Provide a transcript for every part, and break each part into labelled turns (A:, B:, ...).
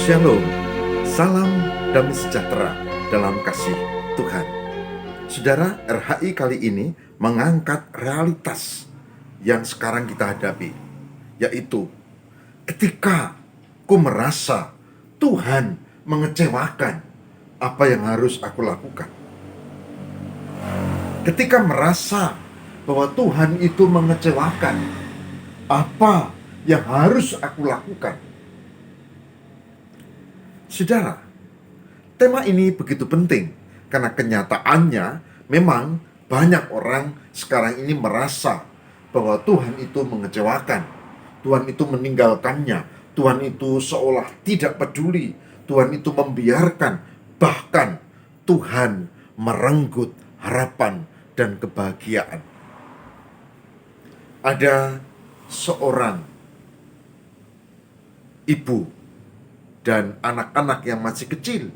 A: Shalom, salam damai sejahtera dalam kasih Tuhan. Saudara, RHI kali ini mengangkat realitas yang sekarang kita hadapi, yaitu ketika ku merasa Tuhan mengecewakan, apa yang harus aku lakukan? Ketika merasa bahwa Tuhan itu mengecewakan, apa yang harus aku lakukan? Saudara, tema ini begitu penting karena kenyataannya memang banyak orang sekarang ini merasa bahwa Tuhan itu mengecewakan, Tuhan itu meninggalkannya, Tuhan itu seolah tidak peduli, Tuhan itu membiarkan, bahkan Tuhan merenggut harapan dan kebahagiaan. Ada seorang ibu dan anak-anak yang masih kecil,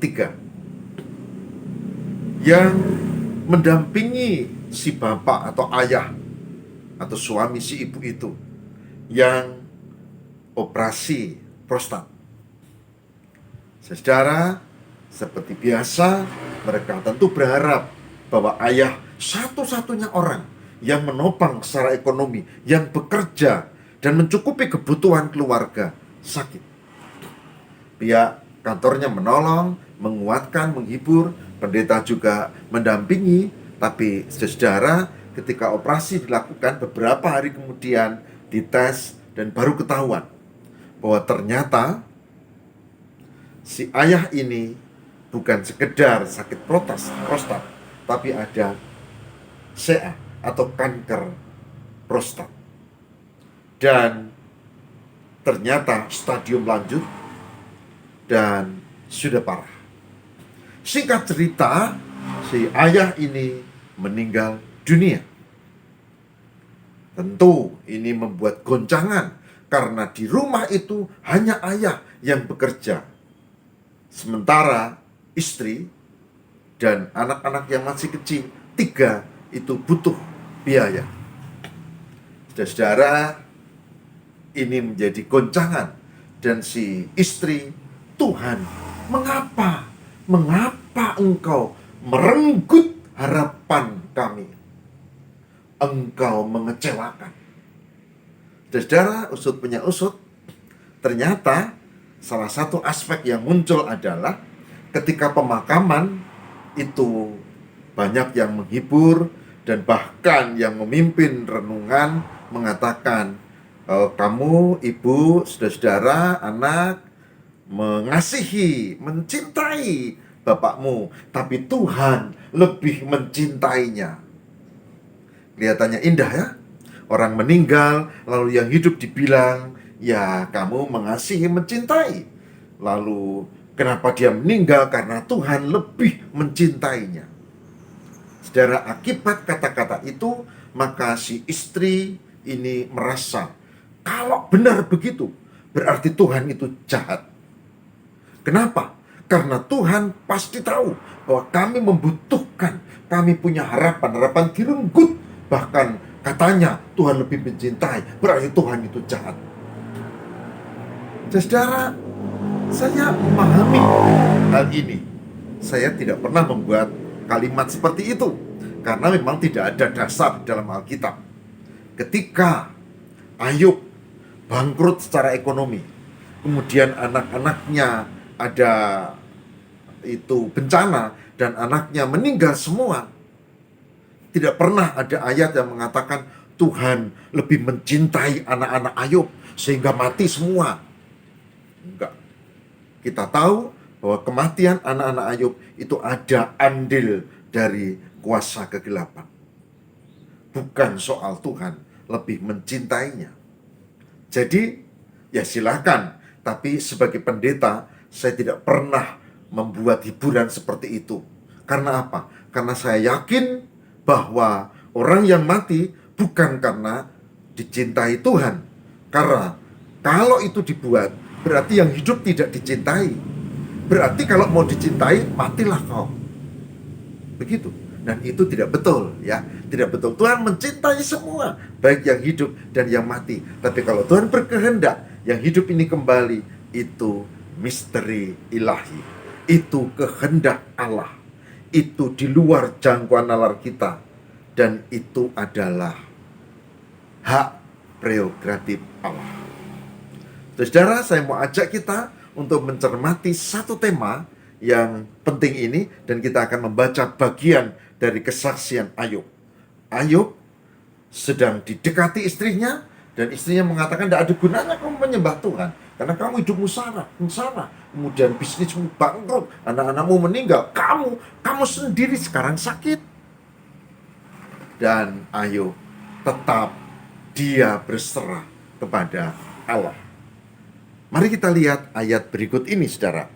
A: 3, yang mendampingi si bapak atau ayah atau suami si ibu itu yang operasi prostat. Saudara, seperti biasa, mereka tentu berharap bahwa ayah satu-satunya orang yang menopang secara ekonomi, yang bekerja dan mencukupi kebutuhan keluarga, sakit. Pihak kantornya menolong, menguatkan, menghibur, pendeta juga mendampingi. Tapi saudara, ketika operasi dilakukan beberapa hari kemudian dites dan baru ketahuan bahwa ternyata si ayah ini bukan sekedar sakit prostat, tapi ada CA atau kanker prostat. Dan ternyata stadium lanjut dan sudah parah. Singkat cerita, si ayah ini meninggal dunia. Tentu ini membuat goncangan karena di rumah itu hanya ayah yang bekerja. Sementara istri dan anak-anak yang masih kecil, 3, itu butuh biaya. Saudara, ini menjadi goncangan. Dan si istri, Tuhan, mengapa engkau merenggut harapan kami? Engkau mengecewakan. Saudara, usut punya usut, ternyata salah satu aspek yang muncul adalah ketika pemakaman itu banyak yang menghibur dan bahkan yang memimpin renungan mengatakan, kamu, ibu, saudara-saudara, anak mengasihi, mencintai bapakmu, tapi Tuhan lebih mencintainya. Kelihatannya indah ya. Orang meninggal, lalu yang hidup dibilang, ya kamu mengasihi, mencintai. Lalu kenapa dia meninggal? Karena Tuhan lebih mencintainya. Saudara, akibat kata-kata itu, maka si istri ini merasa, kalau benar begitu, berarti Tuhan itu jahat. Kenapa? Karena Tuhan pasti tahu bahwa kami membutuhkan, kami punya harapan direnggut. Bahkan katanya Tuhan lebih mencintai, berarti Tuhan itu jahat. Saudara, saya memahami hal ini. Saya tidak pernah membuat kalimat seperti itu, karena memang tidak ada dasar dalam Alkitab. Ketika Ayub bangkrut secara ekonomi, kemudian anak-anaknya ada itu bencana dan anaknya meninggal semua, tidak pernah ada ayat yang mengatakan Tuhan lebih mencintai anak-anak Ayub sehingga mati semua. Enggak. Kita tahu bahwa kematian anak-anak Ayub itu ada andil dari kuasa kegelapan. Bukan soal Tuhan lebih mencintainya. Jadi, ya silakan. Tapi sebagai pendeta, saya tidak pernah membuat hiburan seperti itu. Karena apa? Karena saya yakin bahwa orang yang mati bukan karena dicintai Tuhan. Karena kalau itu dibuat, berarti yang hidup tidak dicintai. Berarti kalau mau dicintai, matilah kau. Begitu. Dan itu tidak betul, ya. Tidak betul. Tuhan mencintai semua, baik yang hidup dan yang mati. Tapi kalau Tuhan berkehendak yang hidup ini kembali, itu misteri ilahi. Itu kehendak Allah. Itu di luar jangkauan nalar kita. Dan itu adalah hak prerogatif Allah. Saudara, saya mau ajak kita untuk mencermati satu tema yang penting ini, dan kita akan membaca bagian dari kesaksian Ayub. Ayub sedang didekati istrinya, dan istrinya mengatakan, tidak ada gunanya kamu menyembah Tuhan, karena kamu hidupmu sengsara, kemudian bisnismu bangkrut, anak-anakmu meninggal, kamu sendiri sekarang sakit. Dan Ayub tetap dia berserah kepada Allah. Mari kita lihat ayat berikut ini, saudara.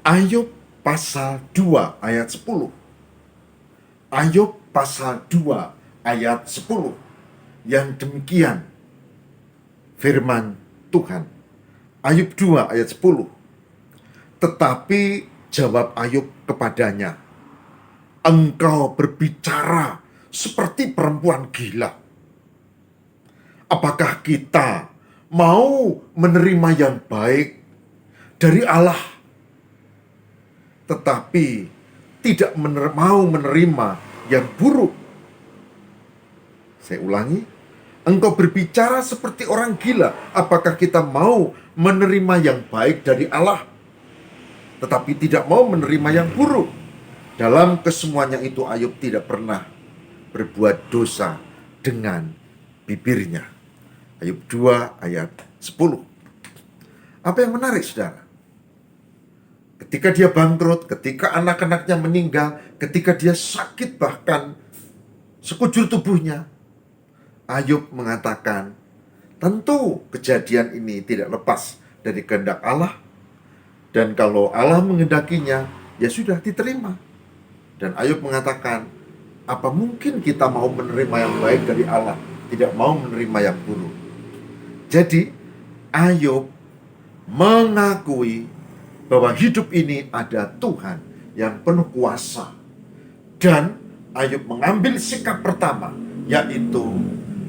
A: Ayub pasal 2 ayat 10. Ayub pasal 2 ayat 10. Yang demikian firman Tuhan. Ayub 2 ayat 10. Tetapi jawab Ayub kepadanya, engkau berbicara seperti perempuan gila. Apakah kita mau menerima yang baik dari Allah, tetapi tidak mau menerima yang buruk? Saya ulangi, engkau berbicara seperti orang gila. Apakah kita mau menerima yang baik dari Allah, tetapi tidak mau menerima yang buruk? Dalam kesemuanya itu Ayub tidak pernah berbuat dosa dengan bibirnya. Ayub 2 ayat 10. Apa yang menarik, saudara? Ketika dia bangkrut, ketika anak-anaknya meninggal, ketika dia sakit bahkan sekujur tubuhnya, Ayub mengatakan, tentu kejadian ini tidak lepas dari kehendak Allah, dan kalau Allah menghendakinya, ya sudah, diterima. Dan Ayub mengatakan, apa mungkin kita mau menerima yang baik dari Allah, tidak mau menerima yang buruk? Jadi Ayub mengakui bahwa hidup ini ada Tuhan yang penuh kuasa. Dan Ayub mengambil sikap pertama, yaitu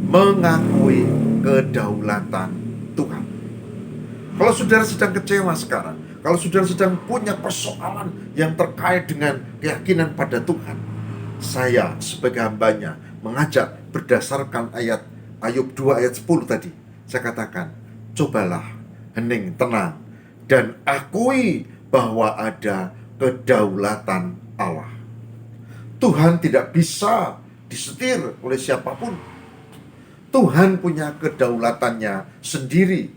A: mengakui kedaulatan Tuhan. Kalau saudara sedang kecewa sekarang, kalau saudara sedang punya persoalan yang terkait dengan keyakinan pada Tuhan, saya sebagai hambanya mengajak berdasarkan ayat Ayub 2 ayat 10 tadi. Saya katakan, cobalah hening, tenang, dan akui bahwa ada kedaulatan Allah. Tuhan tidak bisa disetir oleh siapapun. Tuhan punya kedaulatannya sendiri.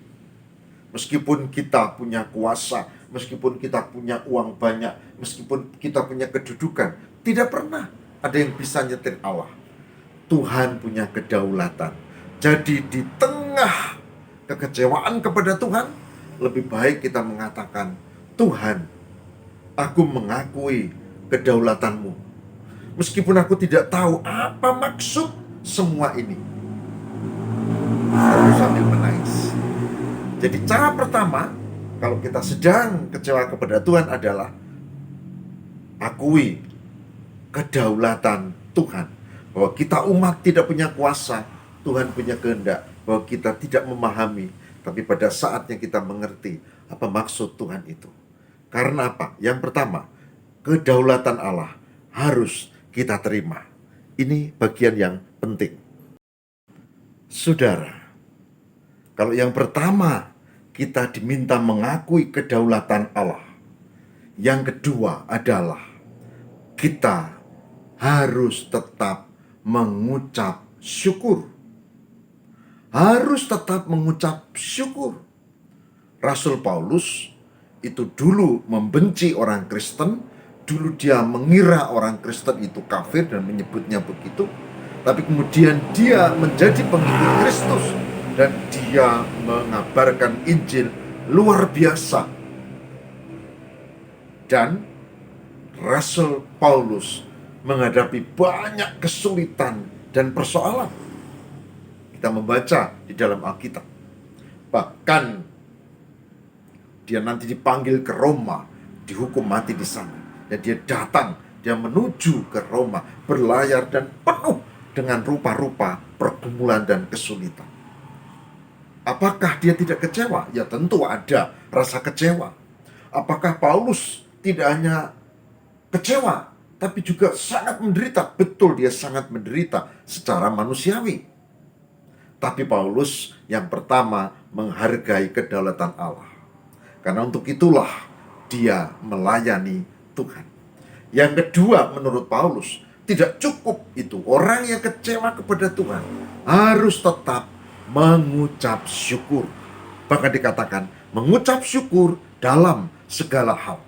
A: Meskipun kita punya kuasa, meskipun kita punya uang banyak, meskipun kita punya kedudukan, tidak pernah ada yang bisa nyetir Allah. Tuhan punya kedaulatan. Jadi di tengah kekecewaan kepada Tuhan, lebih baik kita mengatakan, Tuhan, aku mengakui kedaulatanmu. Meskipun aku tidak tahu apa maksud semua ini. Aku sambil menangis. Jadi cara pertama, kalau kita sedang kecewa kepada Tuhan adalah akui kedaulatan Tuhan. Bahwa kita umat tidak punya kuasa, Tuhan punya kehendak. Bahwa kita tidak memahami, tapi pada saatnya kita mengerti apa maksud Tuhan itu. Karena apa? Yang pertama, kedaulatan Allah harus kita terima. Ini bagian yang penting. Saudara, kalau yang pertama kita diminta mengakui kedaulatan Allah, yang kedua adalah kita harus tetap mengucap syukur. Harus tetap mengucap syukur. Rasul Paulus itu dulu membenci orang Kristen. Dulu dia mengira orang Kristen itu kafir dan menyebutnya begitu. Tapi kemudian dia menjadi pengikut Kristus dan dia mengabarkan Injil luar biasa. Dan Rasul Paulus menghadapi banyak kesulitan dan persoalan. Kita membaca di dalam Alkitab. Bahkan dia nanti dipanggil ke Roma, dihukum mati di sana. Dan dia datang, dia menuju ke Roma, berlayar dan penuh dengan rupa-rupa pergumulan dan kesulitan. Apakah dia tidak kecewa? Ya tentu ada rasa kecewa. Apakah Paulus tidak hanya kecewa, tapi juga sangat menderita? Betul, dia sangat menderita secara manusiawi. Tapi Paulus yang pertama menghargai kedaulatan Allah. Karena untuk itulah dia melayani Tuhan. Yang kedua, menurut Paulus, tidak cukup itu. Orang yang kecewa kepada Tuhan harus tetap mengucap syukur. Bahkan dikatakan mengucap syukur dalam segala hal.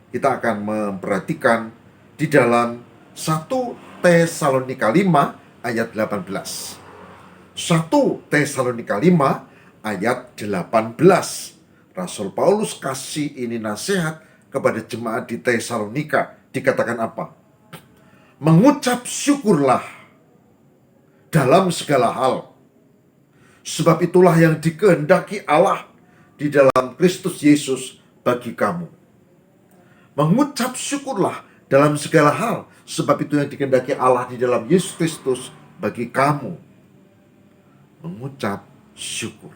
A: Kita akan memperhatikan di dalam 1 Tesalonika 5 ayat 18. 1 Tesalonika 5 ayat 18. Rasul Paulus kasih ini nasihat kepada jemaat di Tesalonika. Dikatakan apa? Mengucap syukurlah dalam segala hal, sebab itulah yang dikehendaki Allah di dalam Kristus Yesus bagi kamu. Mengucap syukurlah dalam segala hal, sebab itu yang dikehendaki Allah di dalam Yesus Kristus bagi kamu. Mengucap syukur.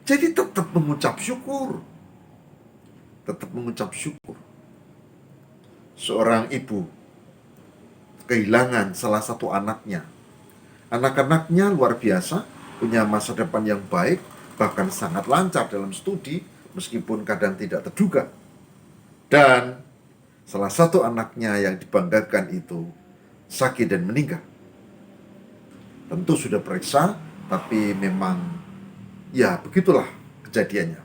A: Jadi tetap mengucap syukur. Tetap mengucap syukur. Seorang ibu kehilangan salah satu anaknya. Anak-anaknya luar biasa, punya masa depan yang baik, bahkan sangat lancar dalam studi, meskipun kadang tidak terduga. Dan salah satu anaknya yang dibanggakan itu sakit dan meninggal. Tentu sudah periksa, tapi memang ya begitulah kejadiannya.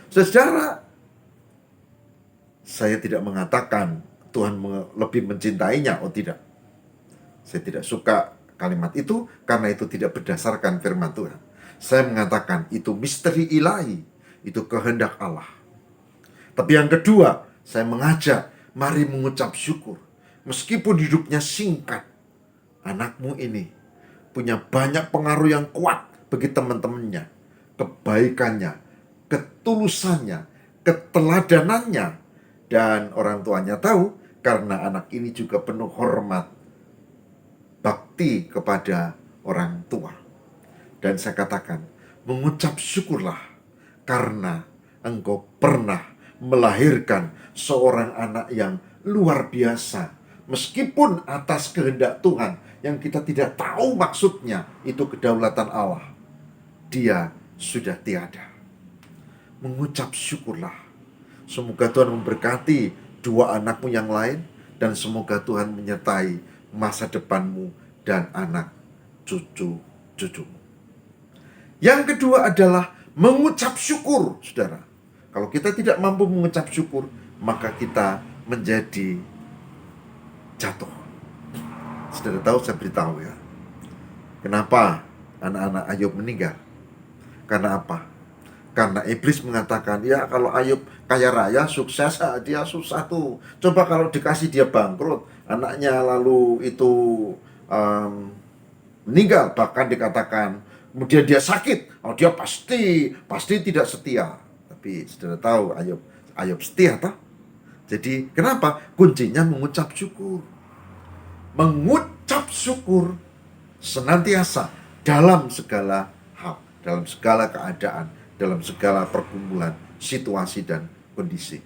A: Secara saya tidak mengatakan Tuhan lebih mencintainya, oh tidak. Saya tidak suka kalimat itu karena itu tidak berdasarkan firman Tuhan. Saya mengatakan itu misteri ilahi, itu kehendak Allah. Tapi yang kedua, saya mengajak mari mengucap syukur. Meskipun hidupnya singkat, anakmu ini punya banyak pengaruh yang kuat bagi teman-temannya. Kebaikannya, ketulusannya, keteladanannya. Dan orang tuanya tahu karena anak ini juga penuh hormat, bakti kepada orang tua. Dan saya katakan, mengucap syukurlah karena engkau pernah melahirkan seorang anak yang luar biasa. Meskipun atas kehendak Tuhan yang kita tidak tahu maksudnya, itu kedaulatan Allah, dia sudah tiada. Mengucap syukurlah. Semoga Tuhan memberkati dua anakmu yang lain, dan semoga Tuhan menyertai masa depanmu dan anak cucu-cucumu. Yang kedua adalah mengucap syukur, saudara. Kalau kita tidak mampu mengucap syukur, maka kita menjadi jatuh. Saudara tahu, saya beritahu ya. Kenapa anak-anak Ayub meninggal? Karena apa? Karena iblis mengatakan, ya kalau Ayub kaya raya, sukses, dia susah tuh. Coba kalau dikasih dia bangkrut, anaknya lalu itu meninggal, bahkan dikatakan, kemudian dia sakit, oh dia pasti tidak setia. Tapi saudara tahu Ayub setia tak? Jadi kenapa? Kuncinya mengucap syukur. Mengucap syukur senantiasa dalam segala hal, dalam segala keadaan, dalam segala pergumulan, situasi dan kondisi.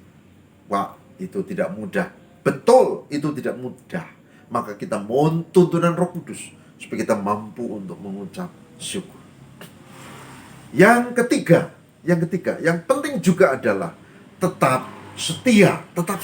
A: Wah, itu tidak mudah. Betul, itu tidak mudah. Maka kita mohon tuntunan Roh Kudus supaya kita mampu untuk mengucap syukur. Yang ketiga, yang penting juga adalah tetap setia. Tetap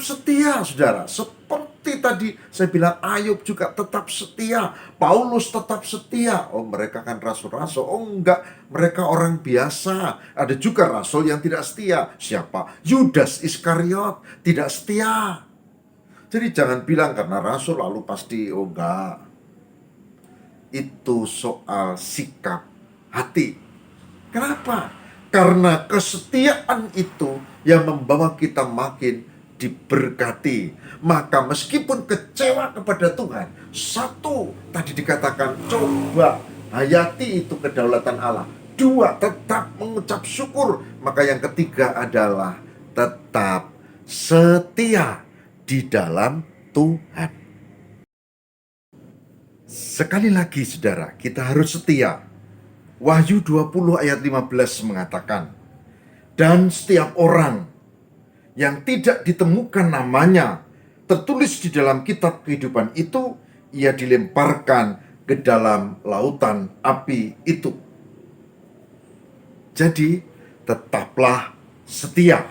A: setia, saudara. Seperti tadi saya bilang, Ayub juga tetap setia. Paulus tetap setia. Oh, mereka kan rasul-rasul. Oh, enggak. Mereka orang biasa. Ada juga rasul yang tidak setia. Siapa? Yudas Iskariot. Tidak setia. Jadi jangan bilang karena rasul lalu pasti. Oh, enggak. Itu soal sikap hati. Kenapa? Karena kesetiaan itu yang membawa kita makin diberkati. Maka meskipun kecewa kepada Tuhan, satu, tadi dikatakan coba hayati itu kedaulatan Allah. Dua, tetap mengucap syukur. Maka yang ketiga adalah tetap setia di dalam Tuhan. Sekali lagi saudara, kita harus setia. Wahyu 20 ayat 15 mengatakan, dan setiap orang yang tidak ditemukan namanya tertulis di dalam kitab kehidupan itu, ia dilemparkan ke dalam lautan api itu. Jadi, tetaplah setia.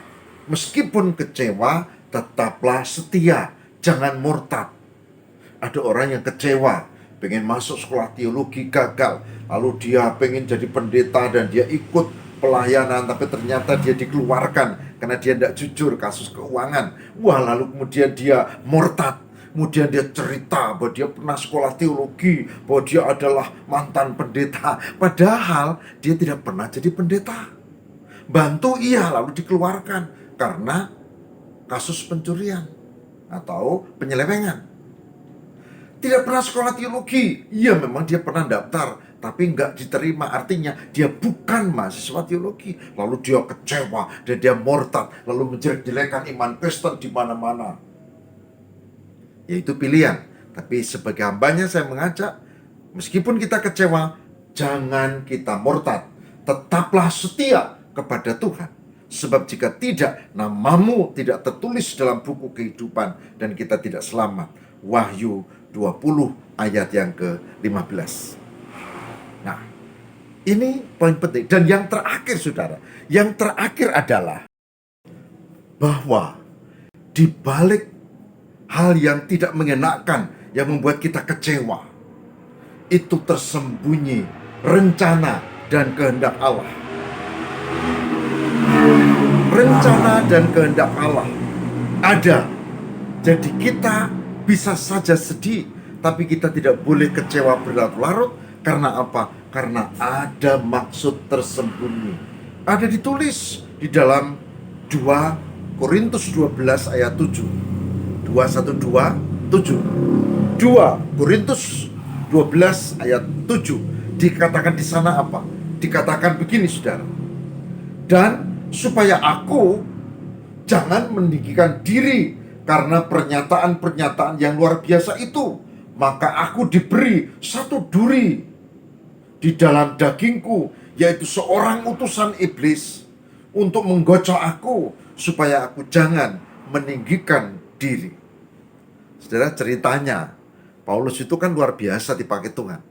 A: Meskipun kecewa, tetaplah setia. Jangan murtad. Ada orang yang kecewa, pengen masuk sekolah teologi gagal, lalu dia pengen jadi pendeta dan dia ikut pelayanan, tapi ternyata dia dikeluarkan karena dia tidak jujur kasus keuangan. Wah, lalu kemudian dia murtad. Kemudian dia cerita bahwa dia pernah sekolah teologi, bahwa dia adalah mantan pendeta, padahal dia tidak pernah jadi pendeta. Bantu iya, lalu dikeluarkan karena kasus pencurian atau penyelewengan. Tidak pernah sekolah teologi, iya memang dia pernah daftar, tapi nggak diterima, artinya dia bukan mahasiswa teologi. Lalu dia kecewa dan dia murtad, lalu menjelek-jelekan iman Kristen di mana-mana. Yaitu pilihan. Tapi sebagai hambanya saya mengajak, meskipun kita kecewa, jangan kita murtad. Tetaplah setia kepada Tuhan. Sebab jika tidak, namamu tidak tertulis dalam buku kehidupan dan kita tidak selamat. Wahyu 20 ayat yang ke-15. Nah, ini poin penting. Dan yang terakhir saudara, yang terakhir adalah bahwa di balik hal yang tidak mengenakan, yang membuat kita kecewa, itu tersembunyi rencana dan kehendak Allah. Rencana dan kehendak Allah ada. Jadi kita bisa saja sedih, tapi kita tidak boleh kecewa berlarut-larut. Karena apa? Karena ada maksud tersembunyi. Ada ditulis di dalam 2 Korintus 12 ayat 7. 2 Korintus 12 ayat 7. Dikatakan di sana apa? Dikatakan begini saudara. Dan supaya aku jangan meninggikan diri karena pernyataan-pernyataan yang luar biasa itu, maka aku diberi satu duri di dalam dagingku, yaitu seorang utusan iblis untuk menggocok aku, supaya aku jangan meninggikan diri. Saudara, ceritanya Paulus itu kan luar biasa dipakai Tuhan.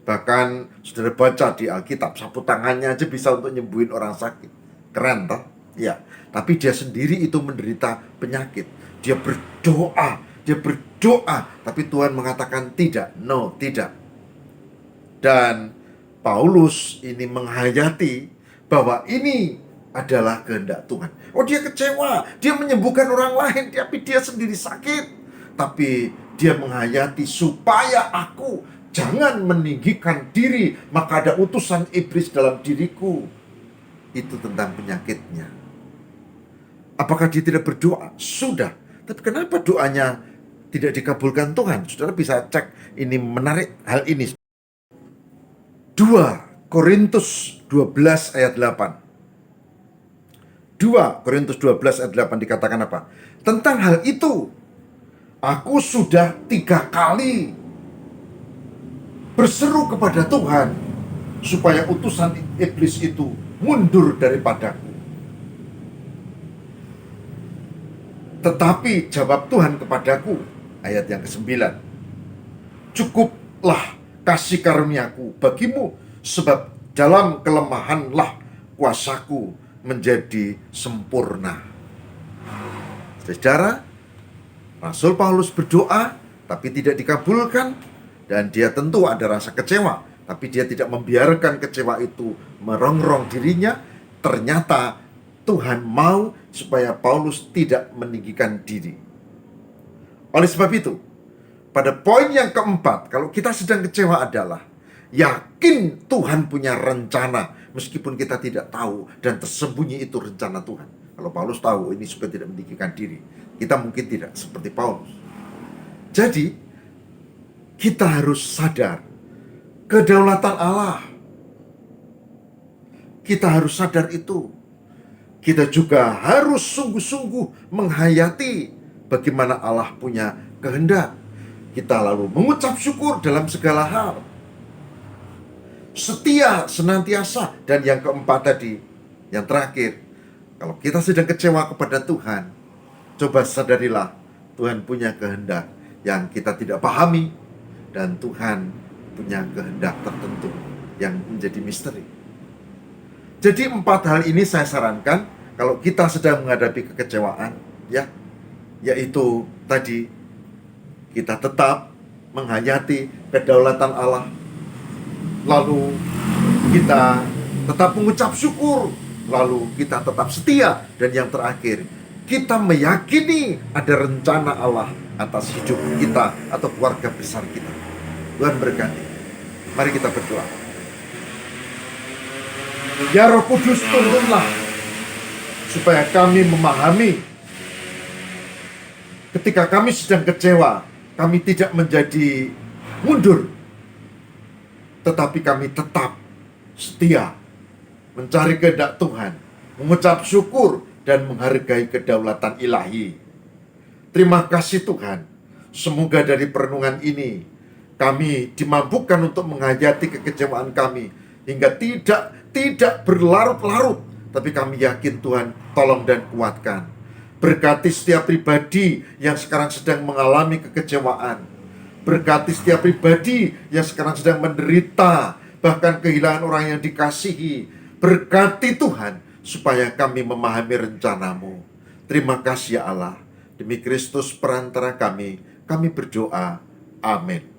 A: Bahkan saudara baca di Alkitab, sapu tangannya aja bisa untuk nyembuhin orang sakit. Keren toh? Ya. Tapi dia sendiri itu menderita penyakit. Dia berdoa, tapi Tuhan mengatakan tidak, no, tidak. Dan Paulus ini menghayati bahwa ini adalah kehendak Tuhan. Oh, dia kecewa, dia menyembuhkan orang lain, tapi dia sendiri sakit. Tapi dia menghayati supaya aku jangan meninggikan diri, maka ada utusan iblis dalam diriku. Itu tentang penyakitnya. Apakah dia tidak berdoa? Sudah. Tapi kenapa doanya tidak dikabulkan Tuhan? Saudara bisa cek, ini menarik hal ini. 2 Korintus 12 ayat 8. 2 Korintus 12 ayat 8 dikatakan apa? Tentang hal itu, aku sudah 3 kali berseru kepada Tuhan supaya utusan iblis itu mundur daripadaku. Tetapi jawab Tuhan kepadaku, ayat yang ke-9, cukuplah kasih karuniaku bagimu, sebab dalam kelemahanlah kuasaku menjadi sempurna. Saudara, Rasul Paulus berdoa tapi tidak dikabulkan, dan dia tentu ada rasa kecewa, tapi dia tidak membiarkan kecewa itu merongrong dirinya. Ternyata Tuhan mau supaya Paulus tidak meninggikan diri. Oleh sebab itu, pada poin yang keempat, kalau kita sedang kecewa adalah yakin Tuhan punya rencana, meskipun kita tidak tahu dan tersembunyi itu rencana Tuhan. Kalau Paulus tahu ini supaya tidak meninggikan diri, kita mungkin tidak seperti Paulus. Jadi kita harus sadar kedaulatan Allah. Kita harus sadar itu. Kita juga harus sungguh-sungguh menghayati bagaimana Allah punya kehendak. Kita lalu mengucap syukur dalam segala hal. Setia senantiasa. Dan yang keempat tadi, yang terakhir, kalau kita sedang kecewa kepada Tuhan, coba sadarilah Tuhan punya kehendak yang kita tidak pahami, dan Tuhan punya kehendak tertentu yang menjadi misteri. Jadi 4 hal ini saya sarankan kalau kita sedang menghadapi kekecewaan, ya, yaitu tadi kita tetap menghayati kedaulatan Allah, lalu kita tetap mengucap syukur, lalu kita tetap setia, dan yang terakhir, kita meyakini ada rencana Allah atas hidup kita atau keluarga besar kita. Tuhan berkati. Mari kita berdoa. Ya Roh Kudus, turunlah supaya kami memahami ketika kami sedang kecewa, kami tidak menjadi mundur, tetapi kami tetap setia mencari kehendak Tuhan, mengucap syukur, dan menghargai kedaulatan ilahi. Terima kasih Tuhan. Semoga dari perenungan ini kami dimampukan untuk menghayati kekecewaan kami hingga tidak berlarut-larut, tapi kami yakin Tuhan tolong dan kuatkan. Berkati setiap pribadi yang sekarang sedang mengalami kekecewaan. Berkati setiap pribadi yang sekarang sedang menderita, bahkan kehilangan orang yang dikasihi. Berkati Tuhan supaya kami memahami rencana-Mu. Terima kasih ya Allah. Demi Kristus perantara kami berdoa. Amin.